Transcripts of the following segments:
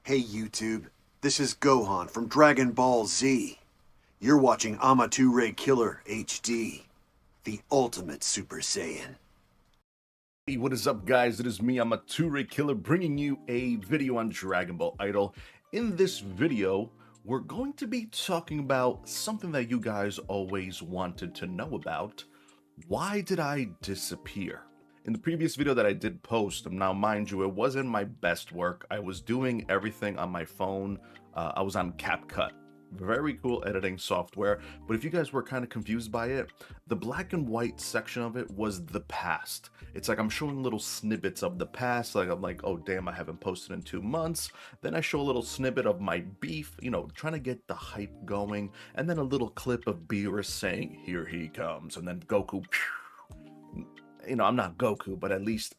Hey YouTube, this is Gohan from Dragon Ball Z. You're watching AmatureKiLLerHD, the ultimate Super Saiyan. Hey, what is up, guys? It is me, AmatureKiLLer, bringing you a video on Dragon Ball Idol. In this video, we're going to be talking about something that you guys always wanted to know about. Why did I disappear? In the previous video that I did post, now mind you, it wasn't my best work. I was doing everything on my phone. I was on CapCut. Very cool editing software, but if you guys were kind of confused by it, the black and white section of it was the past. It's like I'm showing little snippets of the past, like I'm like, oh damn, I haven't posted in 2 months. Then I show a little snippet of my beef, trying to get the hype going, and then a little clip of Beerus saying, here he comes, and then Goku, I'm not Goku, but at least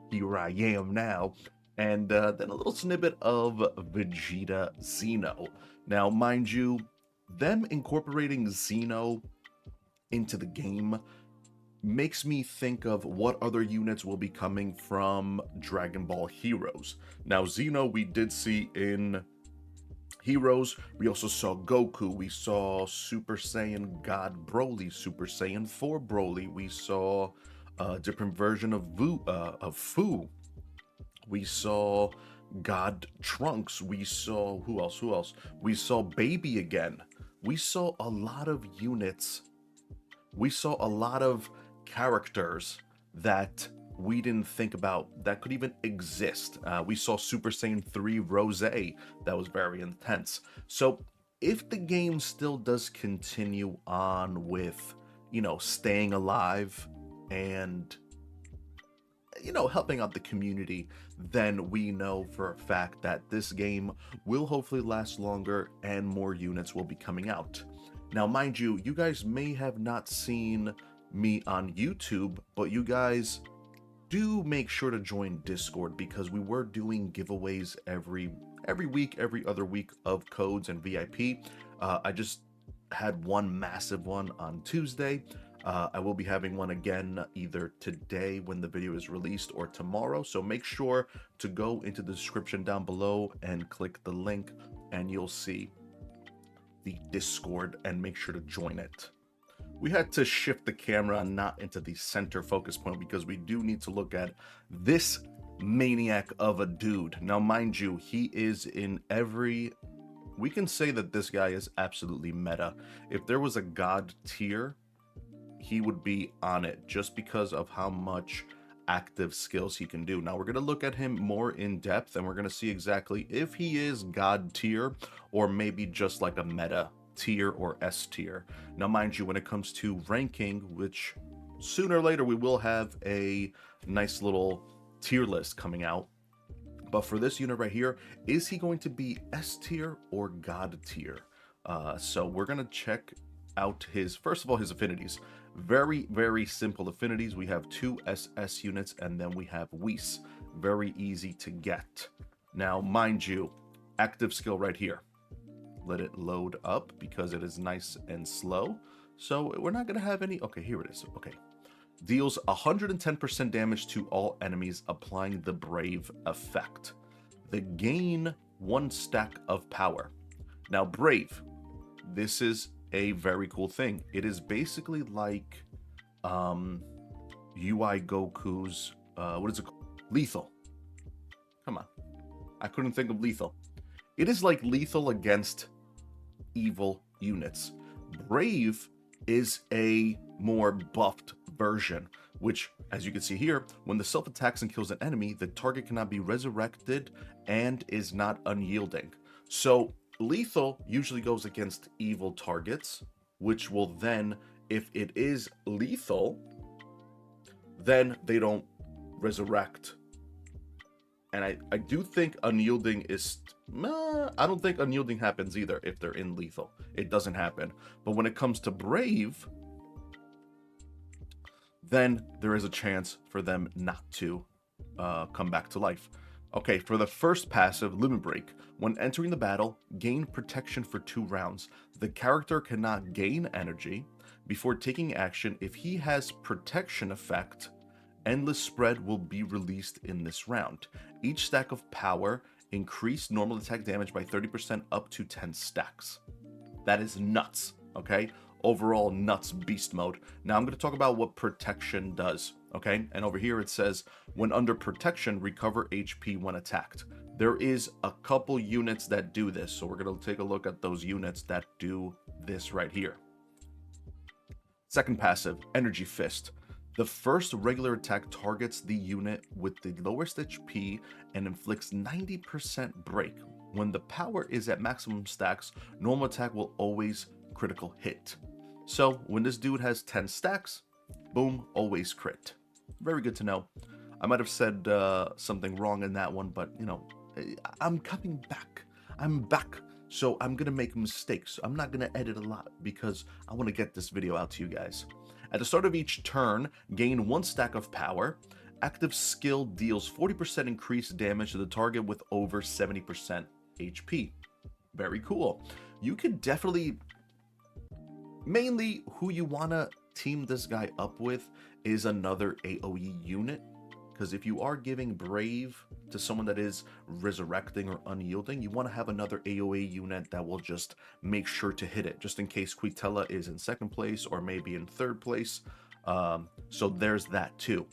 here I am now. And then a little snippet of Vegeta Xeno. Now, mind you, them incorporating Xeno into the game makes me think of what other units will be coming from Dragon Ball Heroes. Now, Xeno we did see in Heroes. We also saw Goku. We saw Super Saiyan God Broly, Super Saiyan 4 Broly. We saw a different version of Fu. We saw God Trunks. We saw who else? We saw Baby again. We saw a lot of units. We saw a lot of characters that we didn't think about that could even exist. We saw Super Saiyan 3 Rose. That was very intense. So if the game still does continue on with, staying alive and helping out the community, then we know for a fact that this game will hopefully last longer and more units will be coming out. Now, mind you, you guys may have not seen me on YouTube, but you guys do make sure to join Discord because we were doing giveaways every week, every other week of codes and VIP. I just had one massive one on Tuesday. I will be having one again either today when the video is released or tomorrow. So make sure to go into the description down below and click the link and you'll see the Discord and make sure to join it. We had to shift the camera not into the center focus point because we do need to look at this maniac of a dude. Now, mind you, he is in every... We can say that this guy is absolutely meta. If there was a god tier, he would be on it just because of how much active skills he can do. Now we're going to look at him more in depth and we're going to see exactly if he is god tier or maybe just like a meta tier or S tier. Now mind you, when it comes to ranking, which sooner or later we will have a nice little tier list coming out, but for this unit right here, is he going to be S tier or god tier? So we're going to check out his, first of all, his affinities. Very, very simple affinities. We have 2 SS units and then we have Whis. Very easy to get. Now, mind you, active skill right here. Let it load up because it is nice and slow. So we're not going to have any... Okay, here it is. Okay. Deals 110% damage to all enemies applying the Brave effect. They gain 1 stack of power. Now, Brave, this is a very cool thing. It is basically like UI Goku's what is it called? Lethal. Come on, I couldn't think of lethal. It is like lethal against evil units. Brave is a more buffed version, which, as you can see here, when the self attacks and kills an enemy, the target cannot be resurrected and is not unyielding. So lethal usually goes against evil targets, which will then, if it is lethal, then they don't resurrect. And I do think unyielding is... I don't think unyielding happens either if they're in lethal. It doesn't happen. But when it comes to Brave, then there is a chance for them not to come back to life. Okay, for the first passive, Limit Break. When entering the battle, gain protection for 2 rounds. The character cannot gain energy before taking action. If he has protection effect, Endless Spread will be released in this round. Each stack of power increase normal attack damage by 30% up to 10 stacks. That is nuts, okay? Overall, nuts beast mode. Now I'm going to talk about what protection does, okay? And over here it says, when under protection, recover HP when attacked. There is a couple units that do this, so we're going to take a look at those units that do this right here. Second passive, Energy Fist. The first regular attack targets the unit with the lowest HP and inflicts 90% break. When the power is at maximum stacks, normal attack will always critical hit. So when this dude has 10 stacks, boom, always crit. Very good to know. I might have said something wrong in that one, but you know, I'm coming back. I'm back. So I'm going to make mistakes. I'm not going to edit a lot because I want to get this video out to you guys. At the start of each turn, gain 1 stack of power. Active skill deals 40% increased damage to the target with over 70% HP. Very cool. You could definitely, mainly who you want to team this guy up with is another AoE unit. Because if you are giving Brave to someone that is resurrecting or unyielding, you want to have another AoE unit that will just make sure to hit it, just in case Quitella is in 2nd place or maybe in 3rd place. So there's that too.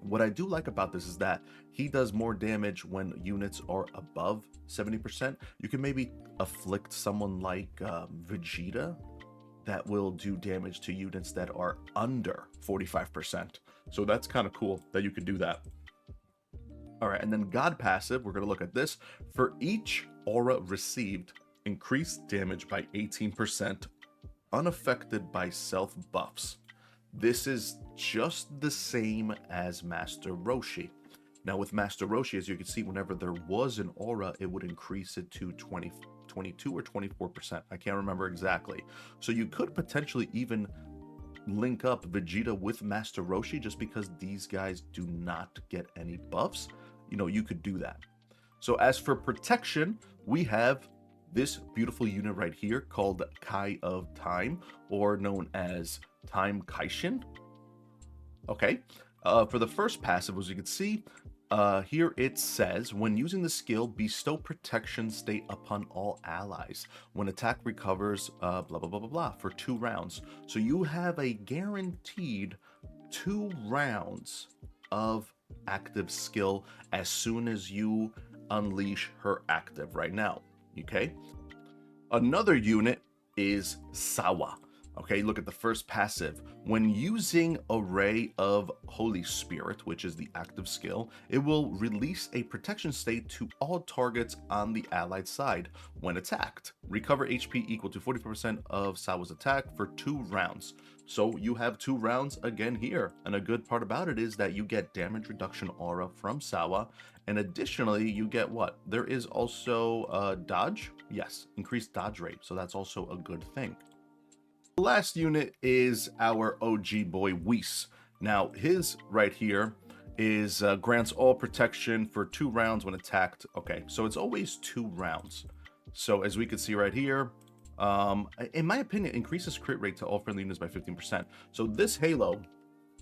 What I do like about this is that he does more damage when units are above 70%. You can maybe afflict someone like Vegeta that will do damage to units that are under 45%. So that's kind of cool that you could do that. All right, and then God passive, we're going to look at this. For each aura received, increased damage by 18%, unaffected by self buffs. This is just the same as Master Roshi. Now with Master Roshi, as you can see, whenever there was an aura, it would increase it to 22 or 24%. I can't remember exactly. So you could potentially even link up Vegeta with Master Roshi just because these guys do not get any buffs. You know, you could do that. So as for protection, we have this beautiful unit right here called Kai of Time, or known as Time Kaishin. Okay. For the first passive, as you can see, here it says, when using the skill, bestow protection state upon all allies. When attack recovers, blah, blah, blah, blah, blah, for 2 rounds. So you have a guaranteed 2 rounds of active skill as soon as you unleash her active right now. Okay. Another unit is Sawa. Okay, look at the first passive. When using Array of Holy Spirit, which is the active skill, it will release a protection state to all targets on the allied side when attacked. Recover HP equal to 44% of Sawa's attack for 2 rounds. So you have 2 rounds again here. And a good part about it is that you get damage reduction aura from Sawa. And additionally, you get what? There is also dodge. Yes, increased dodge rate. So that's also a good thing. The last unit is our OG boy Whis. Now his right here is grants all protection for 2 rounds when attacked. Okay, so it's always 2 rounds. So as we can see right here, in my opinion, increases crit rate to all friendly units by 15%. So this Halo,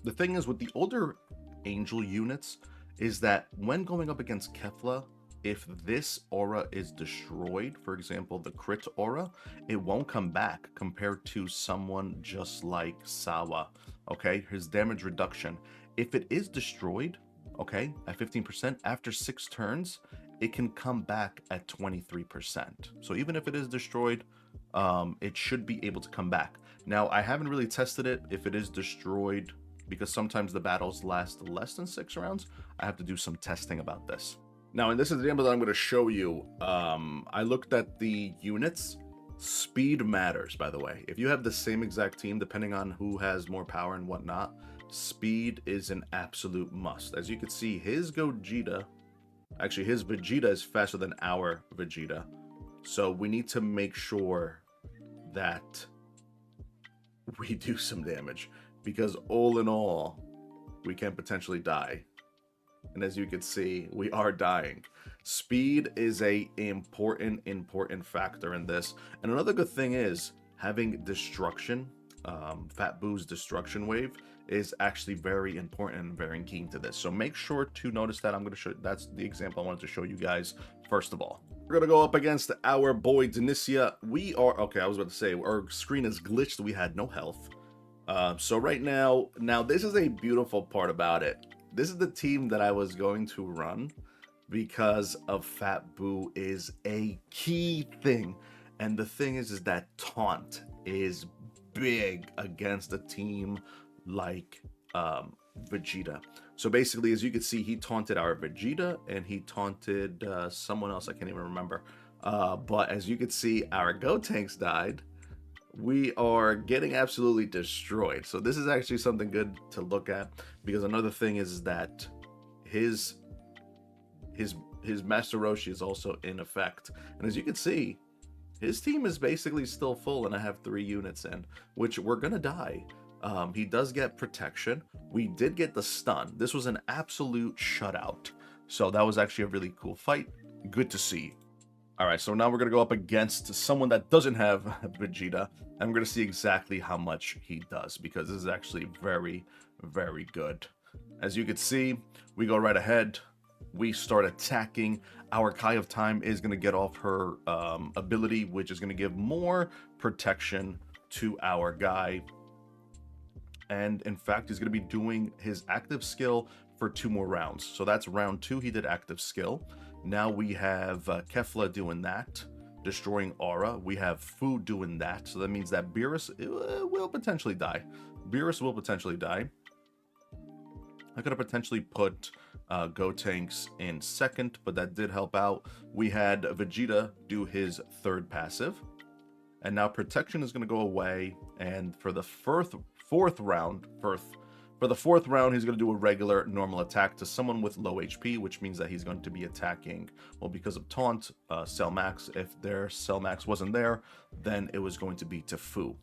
the thing is with the older Angel units, is that when going up against Kefla, if this aura is destroyed, for example, the crit aura, it won't come back compared to someone just like Sawa, okay? His damage reduction. If it is destroyed, okay, at 15%, after 6 turns, it can come back at 23%. So even if it is destroyed, it should be able to come back. Now, I haven't really tested it if it is destroyed because sometimes the battles last less than 6 rounds. I have to do some testing about this. Now, and this is the example that I'm going to show you. I looked at the units. Speed matters, by the way. If you have the same exact team, depending on who has more power and whatnot, speed is an absolute must. As you can see, his Vegeta is faster than our Vegeta. So we need to make sure that we do some damage, because all in all, we can potentially die. And as you can see, we are dying. Speed is a important factor in this. And another good thing is having destruction Fat Boo's destruction wave is actually very important and very keen to this. So make sure to notice that. I'm going to show, that's the example I wanted to show you guys first of all. We're going to go up against our boy Denicia. We are, okay, I was about to say, our screen is glitched. We had no health. So right now this is a beautiful part about it. This is the team that I was going to run because of Fat Boo is a key thing. And the thing is that taunt is big against a team like Vegeta. So basically, as you can see, he taunted our Vegeta and he taunted someone else. I can't even remember. But as you can see, our Gotenks died. We are getting absolutely destroyed. So this is actually something good to look at, because another thing is that his Master Roshi is also in effect. And as you can see, his team is basically still full, and I have 3 units in, which we're gonna die. He does get protection. We did get the stun. This was an absolute shutout. So that was actually a really cool fight. Good to see. All right, so now we're going to go up against someone that doesn't have Vegeta, and we're going to see exactly how much he does, because this is actually very, very good. As you can see, we go right ahead. We start attacking. Our Kai of Time is going to get off her ability, which is going to give more protection to our guy. And in fact, he's going to be doing his active skill for 2 more rounds. So that's round 2, he did active skill. Now we have Kefla doing that, destroying Aura. We have Fu doing that. So that means that Beerus will potentially die. Beerus will potentially die. I could have potentially put Gotenks in second, but that did help out. We had Vegeta do his 3rd passive. And now protection is going to go away. And for the fourth round, he's going to do a regular normal attack to someone with low HP, which means that he's going to be attacking, well, because of taunt, Cell Max. If their Cell Max wasn't there, then it was going to be to Fu.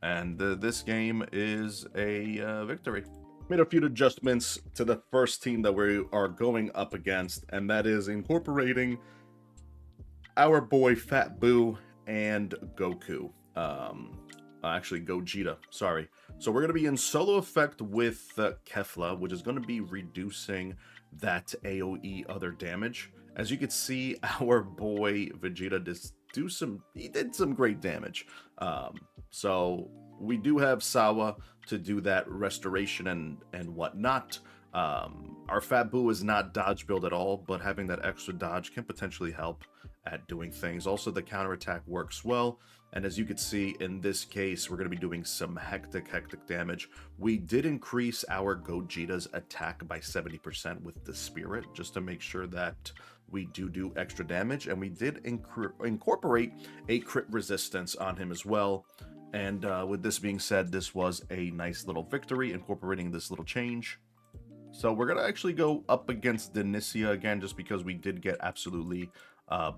And this game is a victory. Made a few adjustments to the first team that we are going up against, and that is incorporating our boy Fat Boo and Goku. Actually, Gogeta, sorry. So we're going to be in solo effect with Kefla, which is going to be reducing that AoE other damage. As you can see, our boy Vegeta did some great damage. So we do have Sawa to do that restoration and whatnot. Our Fat Boo is not dodge build at all, but having that extra dodge can potentially help at doing things. Also, the counterattack works well. And as you can see, in this case, we're going to be doing some hectic damage. We did increase our Gogeta's attack by 70% with the Spirit, just to make sure that we do extra damage. And we did incorporate a crit resistance on him as well. And with this being said, this was a nice little victory, incorporating this little change. So we're going to actually go up against Denicia again, just because we did get absolutely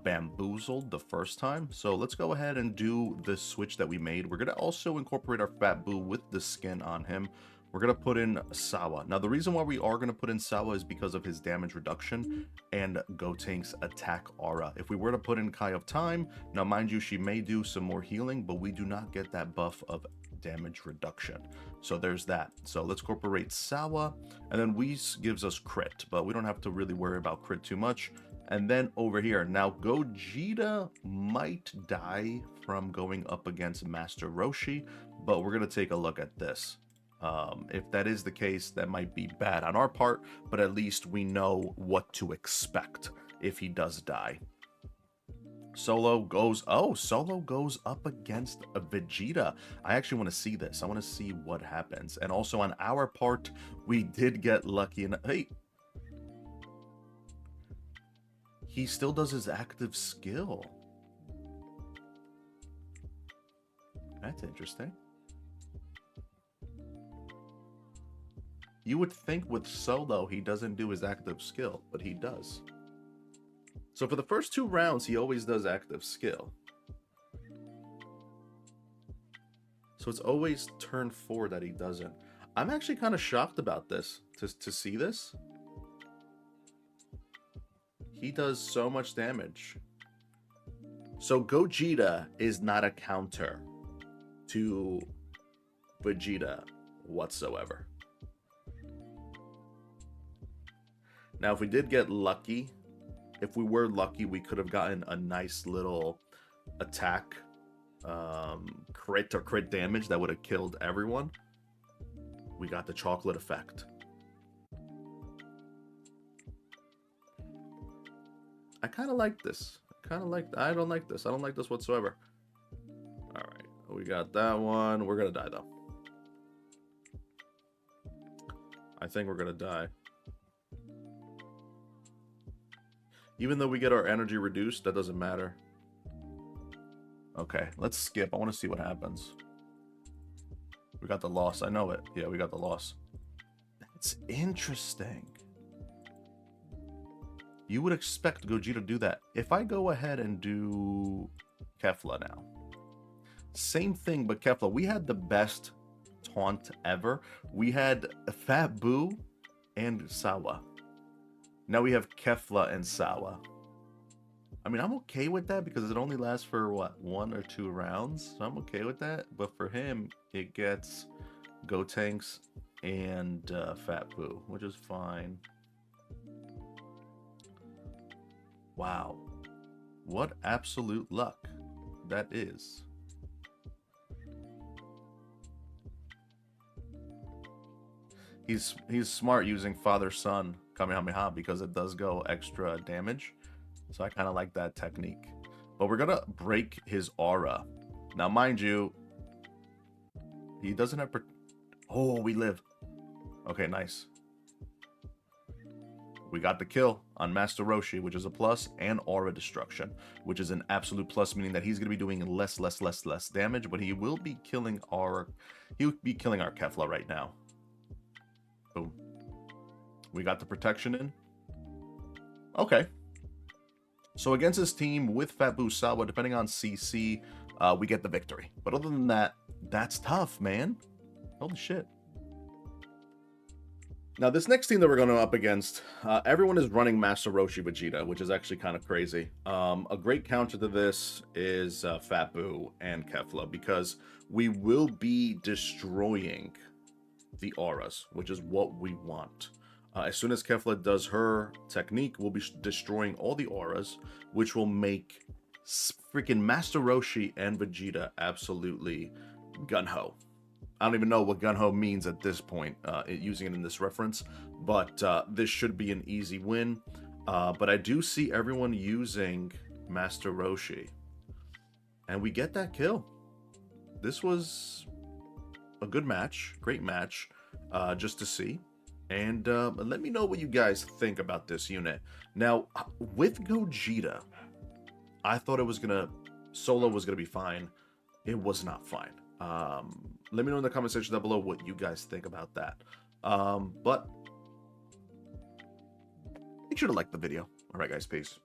bamboozled the first time. So let's go ahead and do the switch that we made. We're going to also incorporate our Fat Boo with the skin on him. We're going to put in Sawa. Now, the reason why we are going to put in Sawa is because of his damage reduction and Gotenks attack aura. If we were to put in Kai of Time, now mind you, she may do some more healing, but we do not get that buff of damage reduction. So there's that. So let's incorporate Sawa, and then Whis gives us crit, but we don't have to really worry about crit too much. And then over here, now Gogeta might die from going up against Master Roshi, but we're going to take a look at this. If that is the case, that might be bad on our part, but at least we know what to expect if he does die. Solo goes up against a Vegeta. I actually want to see this. I want to see what happens. And also on our part, we did get lucky enough. Hey, he still does his active skill. That's interesting. You would think with Solo he doesn't do his active skill, but he does. So for the first 2 rounds, he always does active skill. So it's always turn 4 that he doesn't. I'm actually kind of shocked about this, to see this. He does so much damage. So Gogeta is not a counter to Vegeta whatsoever. Now, if we did get lucky, if we were lucky, we could have gotten a nice little attack, crit damage that would have killed everyone. We got the chocolate effect. I kind of like this. I don't like this. I don't like this whatsoever. All right, we got that one. We're gonna die though. I think we're gonna die. Even though we get our energy reduced, that doesn't matter. Okay, let's skip. I want to see what happens. We got the loss. I know it. Yeah, we got the loss. It's interesting. You would expect Gogeta to do that. If I go ahead and do Kefla now. Same thing, but Kefla. We had the best taunt ever. We had Fat Boo and Sawa. Now we have Kefla and Sawa. I mean, I'm okay with that because it only lasts for, what, 1 or 2 rounds? So I'm okay with that. But for him, it gets Gotenks and Fat Boo, which is fine. Wow. What absolute luck that is. He's smart using father-son Kamehameha because it does go extra damage. So I kind of like that technique. But we're going to break his aura. Now, mind you, he doesn't have... Oh, we live. Okay, nice. We got the kill on Master Roshi, which is a plus, and aura destruction, which is an absolute plus, meaning that he's going to be doing less damage, but he will be killing our... He'll be killing our Kefla right now. Boom. We got the protection in. Okay. So against his team with Fat Boo Sawa, depending on CC, we get the victory. But other than that, that's tough, man. Holy shit. Now, this next team that we're going up against, everyone is running Master Roshi Vegeta, which is actually kind of crazy. A great counter to this is Fat Boo and Kefla, because we will be destroying the auras, which is what we want. As soon as Kefla does her technique, we'll be destroying all the auras, which will make freaking Master Roshi and Vegeta absolutely gun-ho. I don't even know what gun-ho means at this point, using it in this reference, but this should be an easy win. But I do see everyone using Master Roshi, and we get that kill. This was a good match, great match, just to see. And let me know what you guys think about this unit. Now, with Gogeta, I thought Solo was gonna be fine. It was not fine. Let me know in the comment section down below what you guys think about that. But make sure to like the video. All right, guys, peace.